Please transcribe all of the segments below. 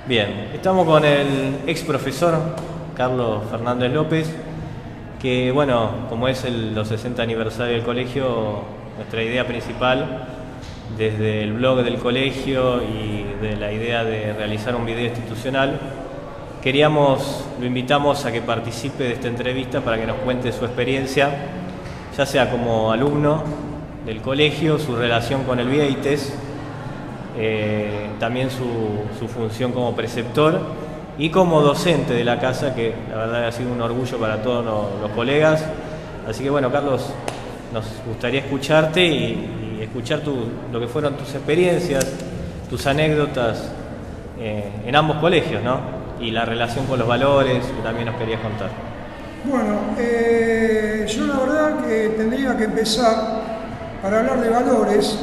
Bien, estamos con el ex profesor Carlos Fernández López, que bueno, como es los 60 aniversario del colegio, nuestra idea principal, desde el blog del colegio y de la idea de realizar un video institucional, lo invitamos a que participe de esta entrevista para que nos cuente su experiencia, ya sea como alumno del colegio, su relación con el Vieites, también su función como preceptor y como docente de la casa, que la verdad ha sido un orgullo para todos los colegas. Así que bueno, Carlos, nos gustaría escucharte y escuchar lo que fueron tus experiencias, tus anécdotas en ambos colegios, ¿no? Y la relación con los valores que también nos querías contar. Bueno, yo la verdad que tendría que empezar para hablar de valores.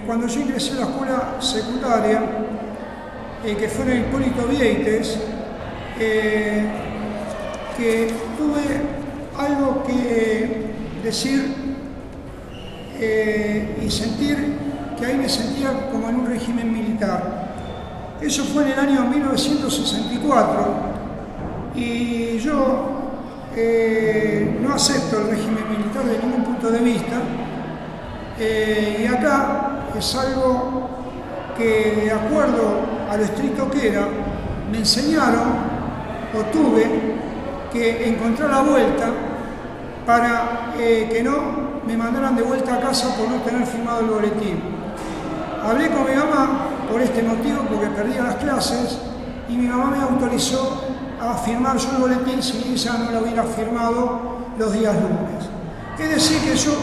Cuando yo ingresé a la escuela secundaria, que fue en el Hipólito Vieites, que tuve algo que decir y sentir, que ahí me sentía como en un régimen militar. Eso fue en el año 1964 y yo no acepto el régimen militar de ningún punto de vista. Y acá es algo que, de acuerdo a lo estricto que era, me enseñaron o tuve que encontrar la vuelta para que no me mandaran de vuelta a casa por no tener firmado el boletín. Hablé con mi mamá por este motivo, porque perdía las clases, y mi mamá me autorizó a firmar yo el boletín si ella no lo hubiera firmado los días lunes. Es decir, que yo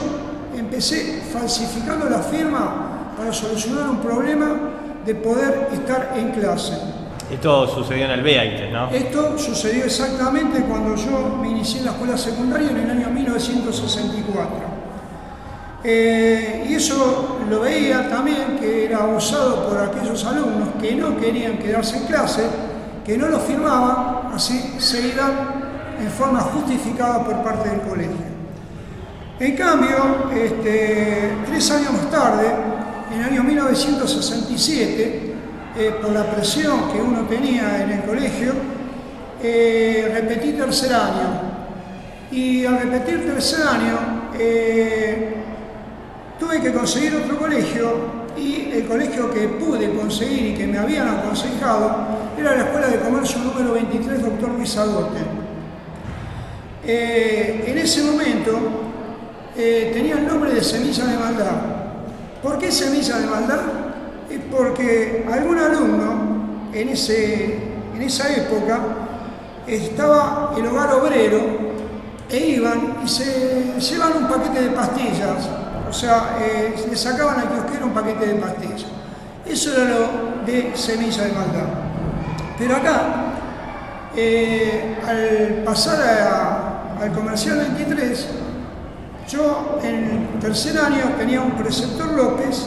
empecé falsificando la firma para solucionar un problema de poder estar en clase. Esto sucedió en el Vieites, ¿no? Esto sucedió exactamente cuando yo me inicié en la escuela secundaria en el año 1964. Y eso lo veía también, que era usado por aquellos alumnos que no querían quedarse en clase, que no lo firmaban, así se iban en forma justificada por parte del colegio. En cambio, 3 años más tarde, en el año 1967, por la presión que uno tenía en el colegio, repetí tercer año. Y al repetir tercer año, tuve que conseguir otro colegio, y el colegio que pude conseguir y que me habían aconsejado era la Escuela de Comercio número 23, Dr. Luis Agote. En ese momento tenía el nombre de Semilla de Maldad. ¿Por qué Semilla de Maldad? Es porque algún alumno en esa época estaba el hogar obrero e iban y se llevaban un paquete de pastillas. O sea, le sacaban al kiosquero un paquete de pastillas. Eso era lo de Semilla de Maldad. Pero acá, al pasar al Comercial 23, yo en tercer año tenía un preceptor López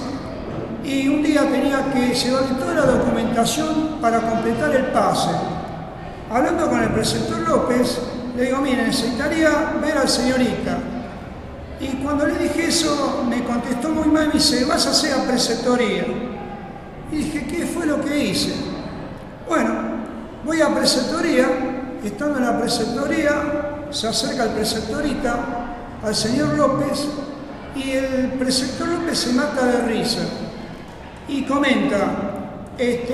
y un día tenía que llevarle toda la documentación para completar el pase. Hablando con el preceptor López, le digo, mire, necesitaría ver al señorita. Y cuando le dije eso, me contestó muy mal y me dice, vas a hacer a preceptoría. Y dije, ¿qué fue lo que hice? Bueno, voy a preceptoría, estando en la preceptoría, se acerca el preceptorita al señor López y el preceptor López se mata de risa y comenta,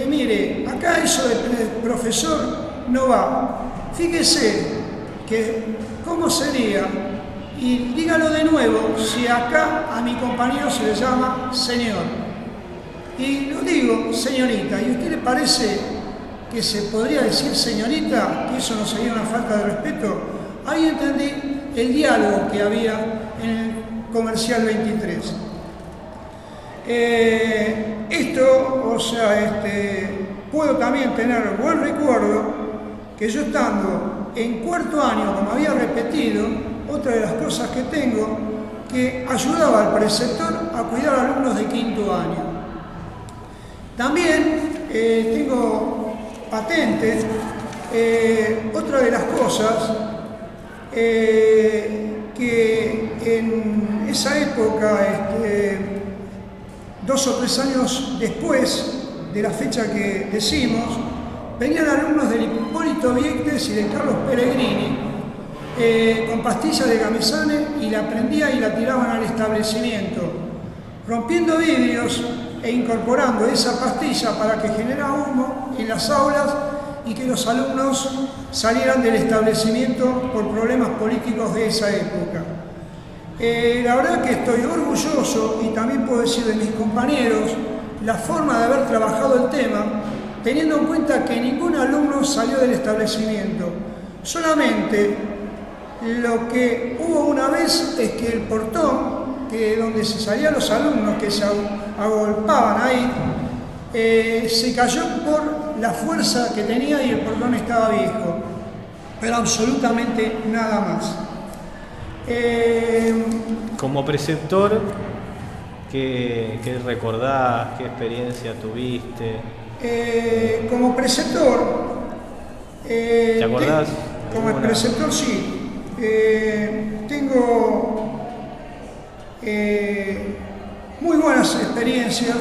mire, acá eso de profesor no va. Fíjese que cómo sería, y dígalo de nuevo, si acá a mi compañero se le llama señor. Y lo digo, señorita, ¿y a usted le parece que se podría decir señorita, que eso no sería una falta de respeto? Ahí entendí el diálogo que había en el Comercial 23. Puedo también tener buen recuerdo que yo estando en cuarto año, como había repetido, otra de las cosas que tengo, que ayudaba al preceptor a cuidar a alumnos de quinto año. También tengo patente, otra de las cosas, que en esa época, 2 o 3 años después, de la fecha que decimos, venían alumnos del Hipólito Viectes y de Carlos Pellegrini con pastillas de Gamesane y la prendían y la tiraban al establecimiento, rompiendo vidrios e incorporando esa pastilla para que generara humo en las aulas y que los alumnos salieran del establecimiento por problemas políticos de esa época. La verdad que estoy orgulloso, y también puedo decir de mis compañeros, la forma de haber trabajado el tema, teniendo en cuenta que ningún alumno salió del establecimiento. Solamente lo que hubo una vez es que el portón, donde se salían los alumnos que se agolpaban ahí, se cayó por la fuerza que tenía y el portón estaba viejo, pero absolutamente nada más. Como preceptor, ¿qué recordás? ¿Qué experiencia tuviste? Como preceptor, ¿te acordás? Como preceptor sí. Tengo muy buenas experiencias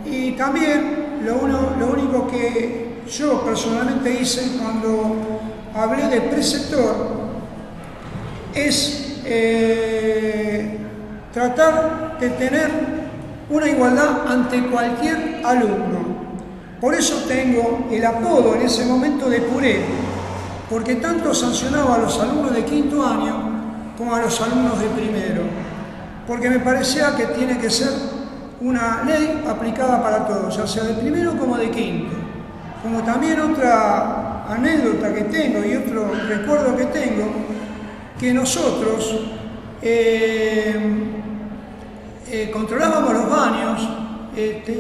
y también lo único que yo personalmente hice cuando hablé de preceptor es tratar de tener una igualdad ante cualquier alumno. Por eso tengo el apodo en ese momento de puré, porque tanto sancionaba a los alumnos de quinto año como a los alumnos de primero, porque me parecía que tiene que ser una ley aplicada para todos, ya sea de primero como de quinto. Como también otra anécdota que tengo y otro recuerdo que tengo, que nosotros controlábamos los baños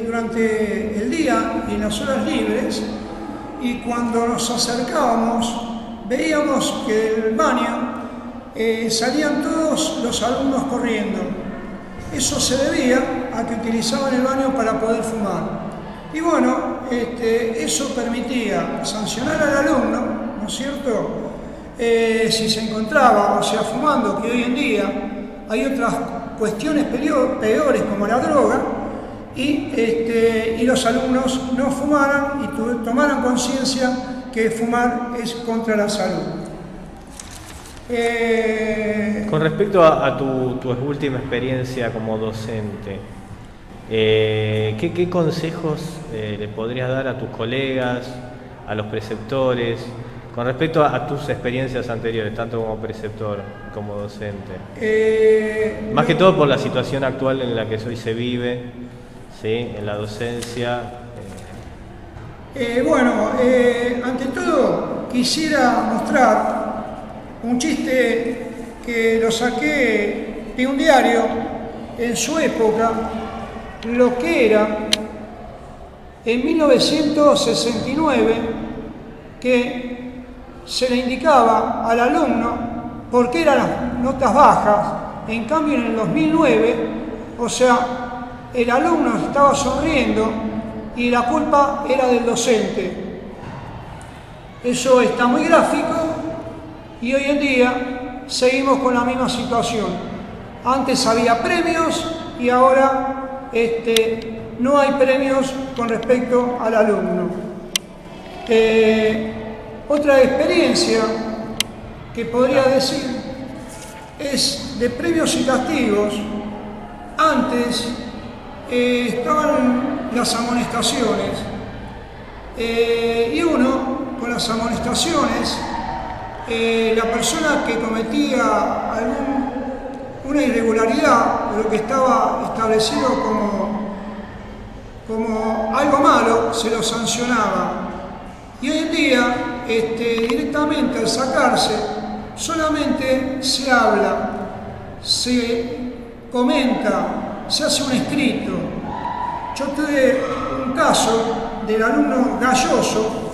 durante el día y en las horas libres, y cuando nos acercábamos veíamos que del baño salían todos los alumnos corriendo. Eso se debía a que utilizaban el baño para poder fumar. Y bueno, eso permitía sancionar al alumno, ¿no es cierto?, si se encontraba, o sea, fumando, que hoy en día hay otras cuestiones peores como la droga, y los alumnos no fumaran y tomaran conciencia que fumar es contra la salud. Con respecto a tu última experiencia como docente, ¿qué consejos le podrías dar a tus colegas, a los preceptores, con respecto a tus experiencias anteriores, tanto como preceptor como docente? Más que todo por la situación actual en la que hoy se vive, ¿sí?, en la docencia. Ante todo quisiera mostrar un chiste que lo saqué de un diario en su época, lo que era en 1969, que se le indicaba al alumno por qué eran las notas bajas. En cambio, en el 2009, o sea, el alumno estaba sonriendo y la culpa era del docente. Eso está muy gráfico y hoy en día seguimos con la misma situación. Antes había premios y ahora no hay premios con respecto al alumno. Otra experiencia que podría decir es de premios y castigos. Antes estaban las amonestaciones y uno, con las amonestaciones, la persona que cometía una irregularidad, lo que estaba establecido como algo malo, se lo sancionaba. Y hoy en día, directamente al sacarse, solamente se habla, se comenta, se hace un escrito. Yo tuve un caso del alumno Galloso,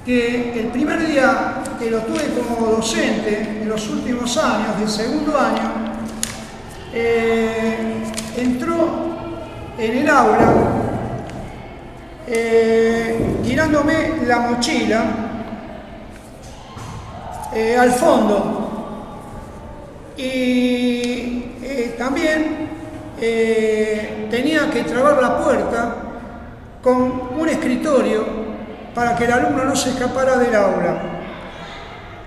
que el primer día que lo tuve como docente, en los últimos años, del segundo año, entró en el aula tirándome la mochila al fondo, y también tenía que trabar la puerta con un escritorio para que el alumno no se escapara del aula.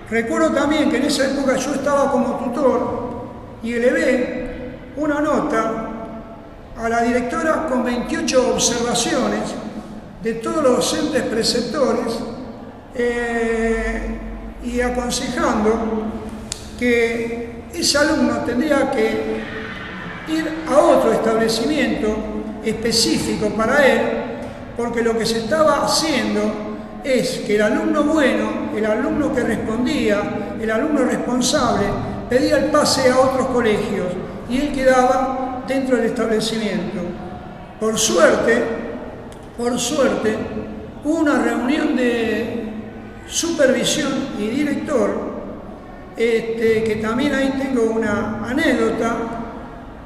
Recuerdo también que en esa época yo estaba como tutor y elevé una nota a la directora con 28 observaciones de todos los docentes preceptores y aconsejando que ese alumno tendría que ir a otro establecimiento específico para él, porque lo que se estaba haciendo es que el alumno bueno, el alumno que respondía, el alumno responsable, pedía el pase a otros colegios y él quedaba dentro del establecimiento. Por suerte, hubo una reunión de supervisión y director, que también ahí tengo una anécdota,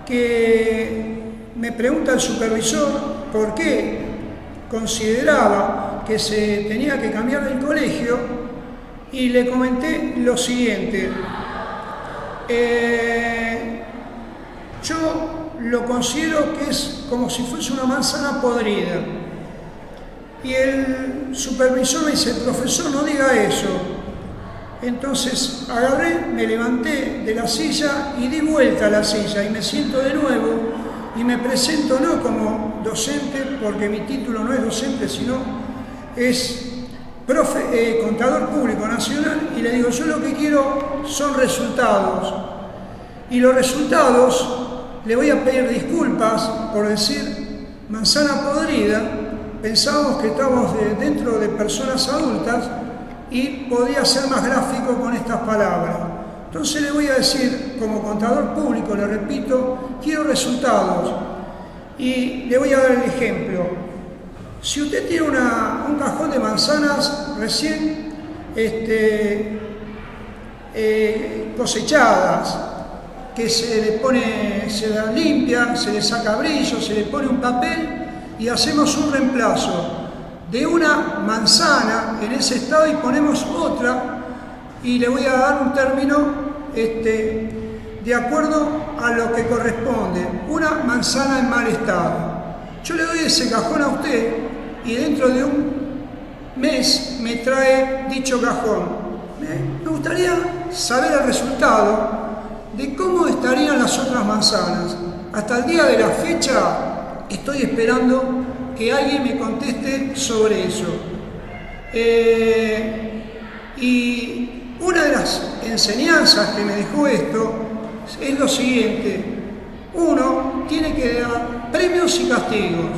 que me pregunta el supervisor por qué consideraba que se tenía que cambiar del colegio y le comenté lo siguiente. Yo lo considero que es como si fuese una manzana podrida. Y el supervisor me dice, profesor, no diga eso. Entonces agarré, me levanté de la silla y di vuelta a la silla y me siento de nuevo y me presento no como docente, porque mi título no es docente, sino es contador público nacional, y le digo, yo lo que quiero son resultados. Y los resultados, le voy a pedir disculpas por decir manzana podrida, pensábamos que estábamos dentro de personas adultas y podía ser más gráfico con estas palabras. Entonces le voy a decir, como contador público, le repito, quiero resultados. Y le voy a dar el ejemplo. Si usted tiene un cajón de manzanas recién cosechadas, que se la limpia, se le saca brillo, se le pone un papel y hacemos un reemplazo de una manzana en ese estado y ponemos otra, y le voy a dar un término de acuerdo a lo que corresponde, una manzana en mal estado. Yo le doy ese cajón a usted y dentro de un mes me trae dicho cajón. Me gustaría saber el resultado de cómo estarían las otras manzanas. Hasta el día de la fecha estoy esperando que alguien me conteste sobre eso. Y una de las enseñanzas que me dejó esto es lo siguiente: uno tiene que dar premios y castigos.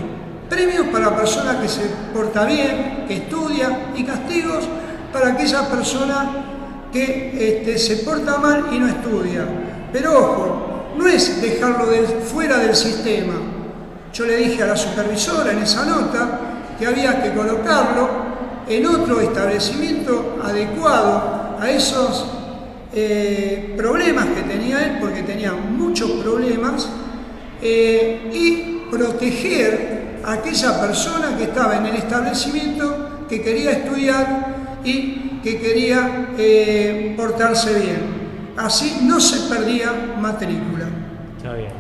Premios para la persona que se porta bien, que estudia, y castigos para aquella persona que se porta mal y no estudia. Pero ojo, no es dejarlo fuera del sistema. Yo le dije a la supervisora en esa nota que había que colocarlo en otro establecimiento adecuado a esos problemas que tenía él, porque tenía muchos problemas, y proteger a aquella persona que estaba en el establecimiento, que quería estudiar y que quería portarse bien. Así no se perdía matrícula. Está bien.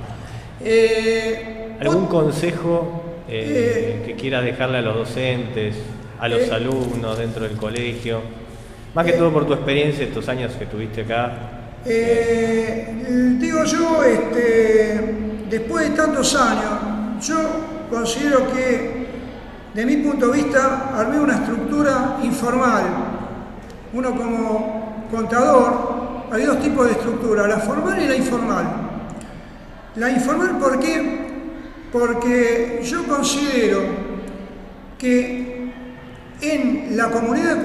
¿Algún consejo que quieras dejarle a los docentes, a los alumnos dentro del colegio? Más que todo por tu experiencia, estos años que tuviste acá. Digo yo, después de tantos años, yo considero que, de mi punto de vista, armé una estructura informal. Uno como contador, hay dos tipos de estructura, la formal y la informal. La informal, ¿por qué? Porque yo considero que en la comunidad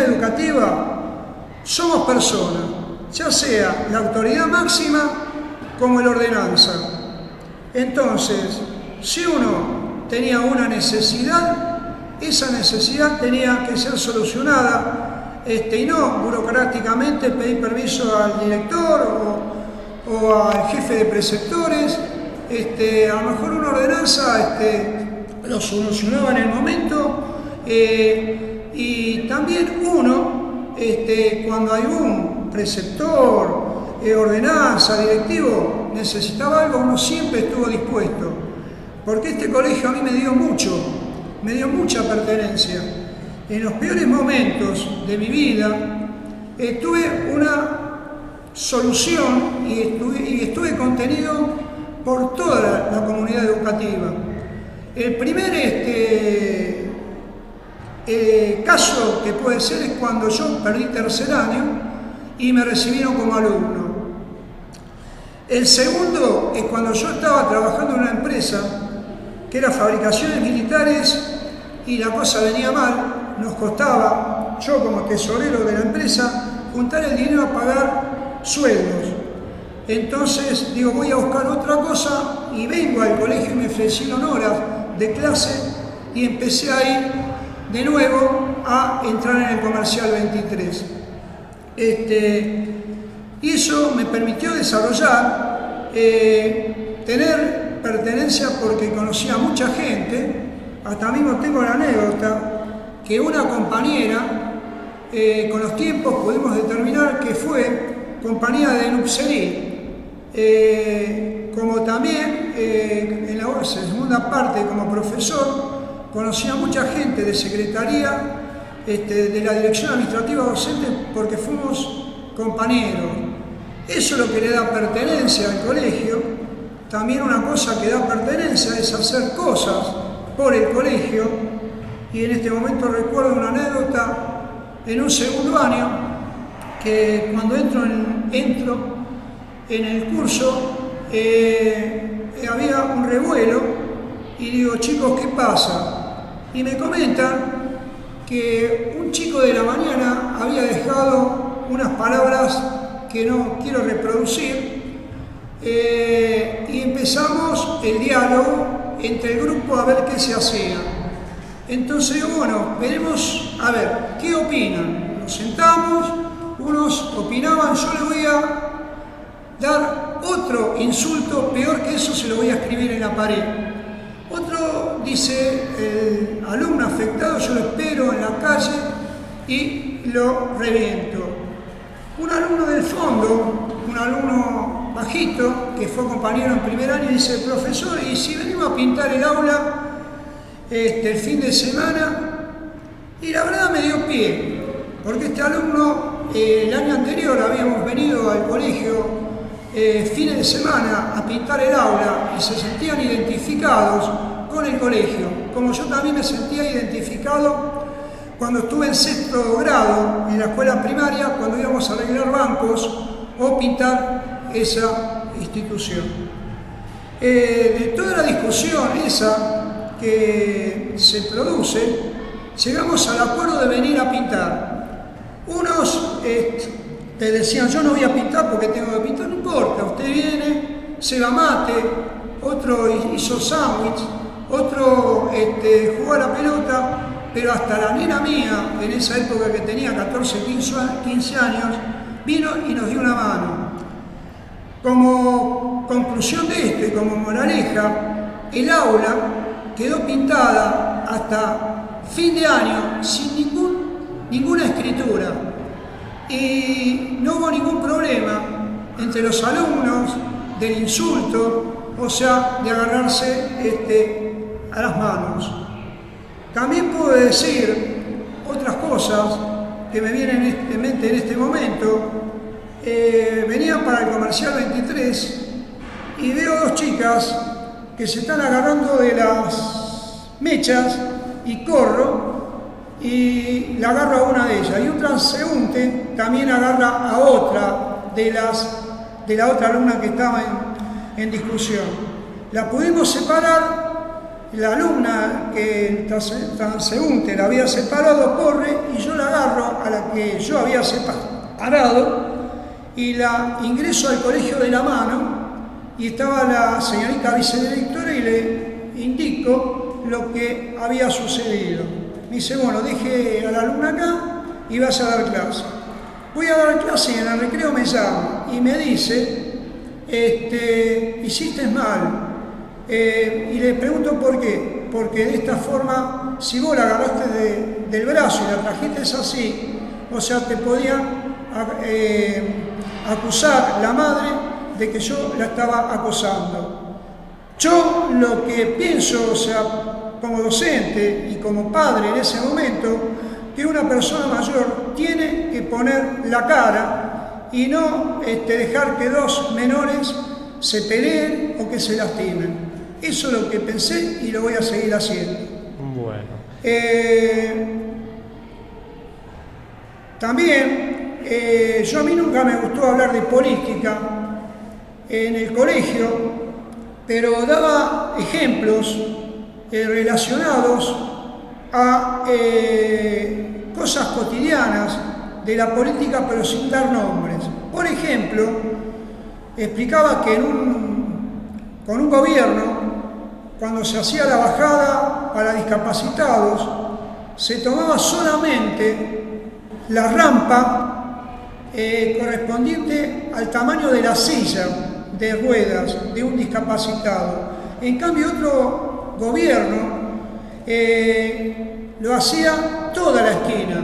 educativa somos personas, ya sea la autoridad máxima como la ordenanza. Entonces, si uno tenía una necesidad, esa necesidad tenía que ser solucionada, y no burocráticamente pedir permiso al director o al jefe de preceptores. A lo mejor una ordenanza lo solucionaba en el momento, y también uno, cuando algún preceptor ordenanza, directivo, necesitaba algo, uno siempre estuvo dispuesto. Porque este colegio a mí me dio mucha pertenencia. En los peores momentos de mi vida tuve una solución y estuve contenido por toda la comunidad educativa. El primer caso que puede ser es cuando yo perdí tercer año y me recibieron como alumno. El segundo es cuando yo estaba trabajando en una empresa que era fabricaciones militares y la cosa venía mal, nos costaba, yo como tesorero de la empresa, juntar el dinero a pagar sueldos. Entonces digo, voy a buscar otra cosa y vengo al colegio y me ofrecieron horas de clase y empecé a ir de nuevo a entrar en el comercial 23. Y eso me permitió desarrollar, tener pertenencia porque conocía a mucha gente. Hasta mismo tengo la anécdota que una compañera, con los tiempos pudimos determinar que fue compañía de nupcería. Como también en la segunda parte como profesor conocí a mucha gente de secretaría, de la dirección administrativa docente, porque fuimos compañeros. Eso es lo que le da pertenencia al colegio. También una cosa que da pertenencia es hacer cosas por el colegio. Y en este momento recuerdo una anécdota en un segundo año, que cuando entro en el curso había un revuelo y digo, chicos, ¿qué pasa? Y me comentan que un chico de la mañana había dejado unas palabras que no quiero reproducir y empezamos el diálogo entre el grupo a ver qué se hacía. Entonces digo, bueno, veremos a ver qué opinan. Nos sentamos, unos opinaban, yo le voy a dar otro insulto, peor que eso se lo voy a escribir en la pared. Otro dice, el alumno afectado, yo lo espero en la calle y lo reviento. Un alumno del fondo, un alumno bajito, que fue compañero en primer año, dice, profesor, ¿y si venimos a pintar el aula el fin de semana? Y la verdad me dio pie, porque este alumno, el año anterior habíamos venido al colegio fines de semana a pintar el aula y se sentían identificados con el colegio, como yo también me sentía identificado cuando estuve en sexto grado en la escuela primaria, cuando íbamos a arreglar bancos o pintar esa institución. De toda la discusión esa que se produce, llegamos al acuerdo de venir a pintar. Unos te decían, yo no voy a pintar porque tengo que pintar, no importa, usted viene, se la mate, otro hizo sándwich, otro jugó a la pelota, pero hasta la nena mía, en esa época que tenía 14, 15 años, vino y nos dio una mano. Como conclusión de esto y como moraleja, el aula quedó pintada hasta fin de año sin ninguna escritura. Y no hubo ningún problema entre los alumnos del insulto, o sea, de agarrarse a las manos. También puedo decir otras cosas que me vienen en mente en este momento. Venía para el comercial 23 y veo dos chicas que se están agarrando de las mechas y corro y la agarro a una de ellas, y un transeúnte también agarra a otra de la otra alumna que estaba en discusión. La pudimos separar, la alumna que el transeúnte la había separado corre y yo la agarro a la que yo había separado y la ingreso al colegio de la mano, y estaba la señorita vicedirectora y le indico lo que había sucedido. Me dice, bueno, deje a la alumna acá y vas a dar clase. Voy a dar clase y en el recreo me llama y me dice, hiciste mal. Y le pregunto por qué. Porque de esta forma, si vos la agarraste del brazo y la trajiste así, o sea, te podían acusar la madre de que yo la estaba acosando. Yo lo que pienso, o sea, como docente y como padre en ese momento, que una persona mayor tiene que poner la cara y no dejar que dos menores se peleen o que se lastimen. Eso es lo que pensé y lo voy a seguir haciendo. Bueno. También, a mí nunca me gustó hablar de política en el colegio, pero daba ejemplos relacionados a cosas cotidianas de la política, pero sin dar nombres. Por ejemplo, explicaba que con un gobierno, cuando se hacía la bajada para discapacitados, se tomaba solamente la rampa correspondiente al tamaño de la silla de ruedas de un discapacitado. En cambio, otro gobierno lo hacía toda la esquina.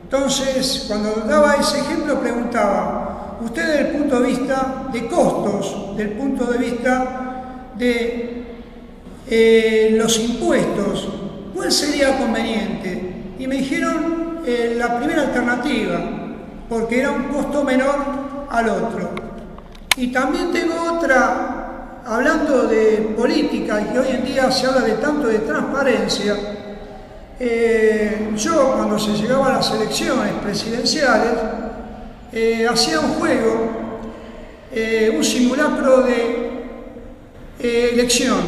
Entonces, cuando daba ese ejemplo, preguntaba, usted desde el punto de vista de costos, del punto de vista de los impuestos, ¿cuál sería conveniente? Y me dijeron la primera alternativa, porque era un costo menor al otro. Y también tengo otra, hablando de política, y que hoy en día se habla de tanto de transparencia. Yo, cuando se llegaba a las elecciones presidenciales, hacía un juego, un simulacro de elección.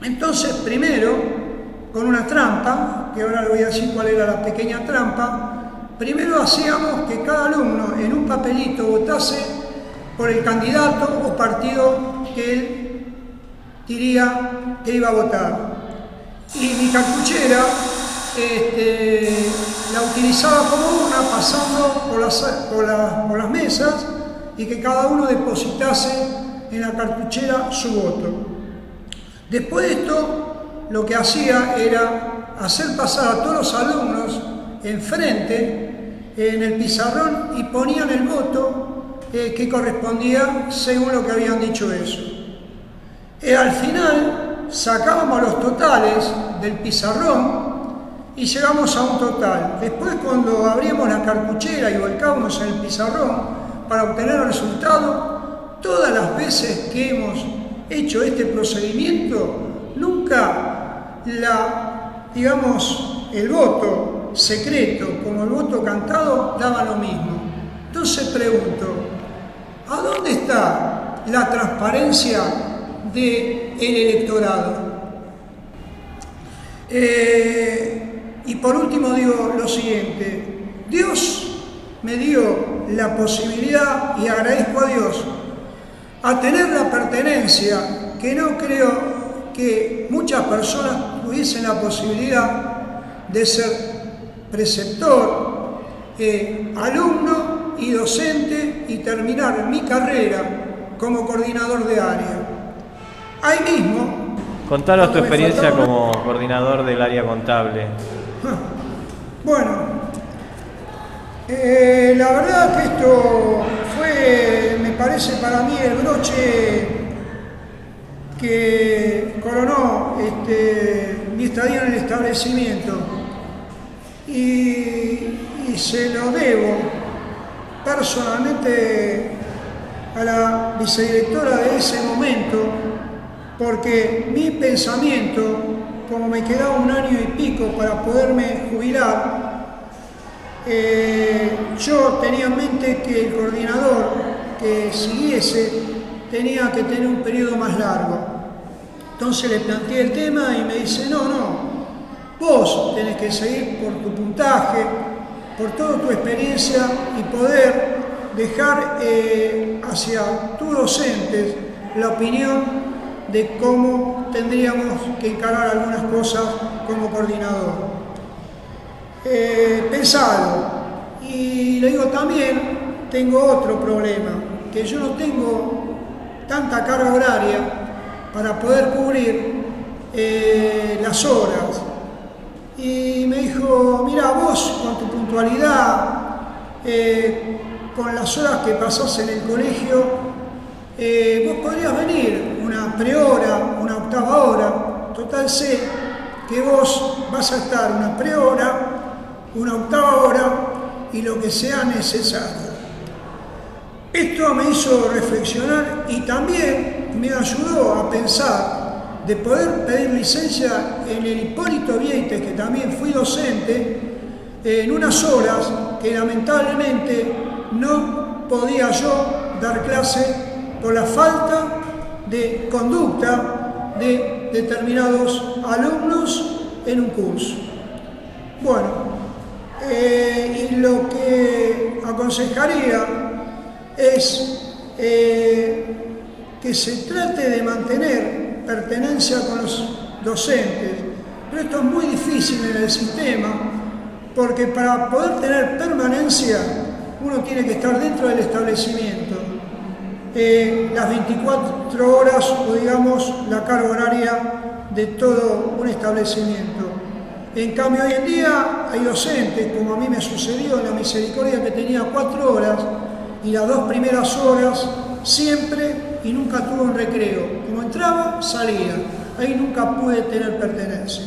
Entonces, primero, con una trampa, que ahora le voy a decir cuál era la pequeña trampa, primero hacíamos que cada alumno en un papelito votase por el candidato o partido que él diría que iba a votar. Y mi cartuchera la utilizaba como una, pasando por las mesas, y que cada uno depositase en la cartuchera su voto. Después de esto, lo que hacía era hacer pasar a todos los alumnos enfrente en el pizarrón y ponían el voto que correspondía según lo que habían dicho eso. Al final sacábamos los totales del pizarrón y llegamos a un total. Después, cuando abríamos la cartuchera y volcábamos en el pizarrón para obtener el resultado, todas las veces que hemos hecho este procedimiento, nunca el voto secreto como el voto cantado daba lo mismo. Entonces pregunto, ¿a dónde está la transparencia del electorado? Y por último digo lo siguiente, Dios me dio la posibilidad, y agradezco a Dios, a tener la pertenencia que no creo que muchas personas tuviesen la posibilidad de ser preceptor, alumno y docente, y terminar mi carrera como coordinador de área. Ahí mismo... Contanos tu experiencia como coordinador del área contable. Bueno, la verdad que esto fue, me parece para mí, el broche que coronó mi estadía en el establecimiento, y se lo debo personalmente a la vicedirectora de ese momento, porque mi pensamiento, como me quedaba un año y pico para poderme jubilar, yo tenía en mente que el coordinador que siguiese tenía que tener un periodo más largo. Entonces le planteé el tema y me dice, no, vos tenés que seguir por tu puntaje, por toda tu experiencia, y poder dejar hacia tus docentes la opinión de cómo tendríamos que encarar algunas cosas como coordinador. Pensalo. Y le digo, también tengo otro problema, que yo no tengo tanta carga horaria para poder cubrir las horas. Y me dijo, mira, vos con tu puntualidad con las horas que pasás en el colegio, vos podrías venir una prehora, una octava hora. Total, sé que vos vas a estar una prehora, una octava hora y lo que sea necesario. Esto me hizo reflexionar y también me ayudó a pensar de poder pedir licencia en el Hipólito Vieites, que también fui docente, en unas horas que lamentablemente no podía yo dar clase por la falta de conducta de determinados alumnos en un curso. Bueno, y lo que aconsejaría es que se trate de mantener pertenencia con los docentes, pero esto es muy difícil en el sistema, porque para poder tener permanencia uno tiene que estar dentro del establecimiento, las 24 horas o digamos la carga horaria de todo un establecimiento. En cambio hoy en día hay docentes, como a mí me sucedió en la Misericordia, que tenía 4 horas y las 2 primeras horas siempre y nunca tuve un recreo. Como entraba, salía. Ahí nunca pude tener pertenencia.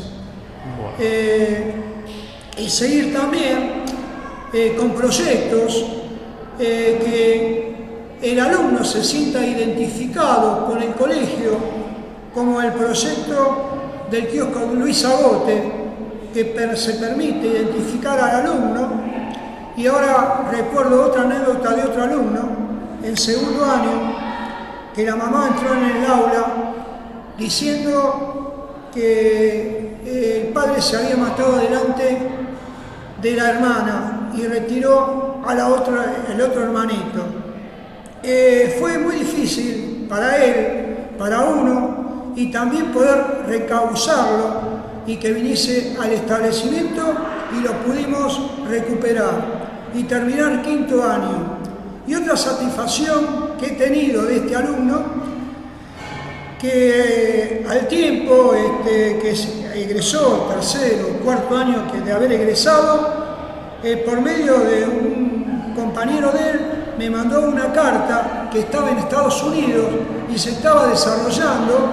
Y seguir también con proyectos que el alumno se sienta identificado con el colegio, como el proyecto del kiosco Luis Agote, que se permite identificar al alumno. Y ahora recuerdo otra anécdota de otro alumno en segundo año, que la mamá entró en el aula diciendo que el padre se había matado delante de la hermana y retiró a el otro hermanito. Fue muy difícil para él, para uno, y también poder recausarlo y que viniese al establecimiento y lo pudimos recuperar y terminar quinto año. Y otra satisfacción que he tenido de este alumno, que al tiempo que egresó, tercero o cuarto año de haber egresado, por medio de un compañero de él, me mandó una carta que estaba en Estados Unidos y se estaba desarrollando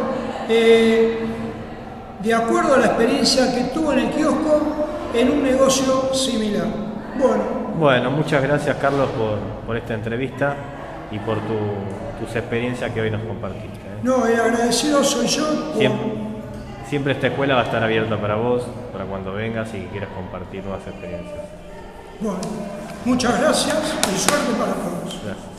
de acuerdo a la experiencia que tuvo en el kiosco en un negocio similar. Bueno, muchas gracias Carlos por esta entrevista y por tus experiencias que hoy nos compartiste. No, el agradecido soy yo. Siempre esta escuela va a estar abierta para vos, para cuando vengas y quieras compartir nuevas experiencias. Bueno, muchas gracias y suerte para todos. Gracias.